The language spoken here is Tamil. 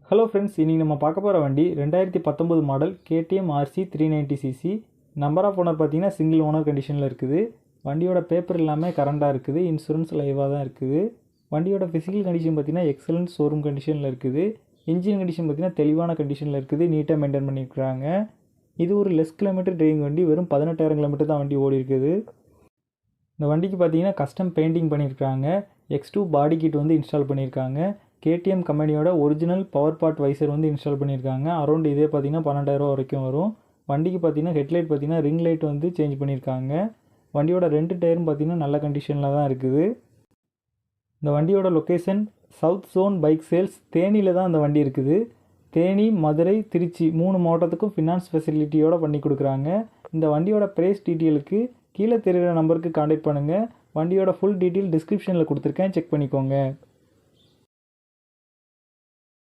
ஹலோ ஃப்ரெண்ட்ஸ், இன்றைக்கி நம்ம பார்க்க போகிற வண்டி 2019 model KTM rc390cc. Number of owner பார்த்தீங்கன்னா சிங்கிள் ஓனர் கண்டிஷனில் இருக்குது. வண்டியோட பேப்பர் எல்லாமே கரண்டாக இருக்குது. இன்சூரன்ஸ் லைவாக தான் இருக்குது. வண்டியோட ஃபிசிக்கல் கண்டிஷன் பார்த்தீங்கன்னா எக்ஸலண்ட் ஷோரூம் கண்டிஷனில் இருக்குது. இன்ஜின் கண்டிஷன் பார்த்தீங்கன்னா தெளிவான கண்டிஷனில் இருக்குது. நீட்டாக மெயின்டைன் பண்ணியிருக்கிறாங்க. இது ஒரு லெஸ் கிலோமீட்டர் டிரைவிங் வண்டி. வெறும் 18,000 கிலோமீட்டர் தான் வண்டி ஓடி இருக்குது. இந்த வண்டிக்கு பார்த்தீங்கன்னா கஸ்டம் பெயிண்டிங் பண்ணியிருக்காங்க. X2 பாடி கிட் வந்து இன்ஸ்டால் பண்ணியிருக்காங்க. KTM கம்பெனியோட ஒரிஜினல் பவர் பார்ட் வைசர் வந்து இன்ஸ்டால் பண்ணியிருக்காங்க. அரௌண்ட் இதே பார்த்தீங்கன்னா 12,000 வரைக்கும் வரும். வண்டிக்கு பார்த்தீங்கன்னா ஹெட்லைட் பார்த்தீங்கன்னா ரிங் லைட் வந்து சேஞ்ச் பண்ணியிருக்காங்க. வண்டியோட 2 டயரும் பார்த்தீங்கன்னா நல்ல கண்டிஷனில் தான் இருக்குது. இந்த வண்டியோட location south zone bike sales தேனியில் தான் அந்த வண்டி இருக்குது. தேனி, மதுரை, திருச்சி 3 மாவட்டத்துக்கும் ஃபினான்ஸ் ஃபெசிலிட்டியோடு பண்ணி கொடுக்குறாங்க. இந்த வண்டியோட ப்ரைஸ் டீட்டெயிலுக்கு கீழே தெரிகிற நம்பருக்கு கான்டாக்ட் பண்ணுங்கள். வண்டியோட ஃபுல் டீட்டெயில் டிஸ்கிரிப்ஷனில் கொடுத்துருக்கேன், செக் பண்ணிக்கோங்க.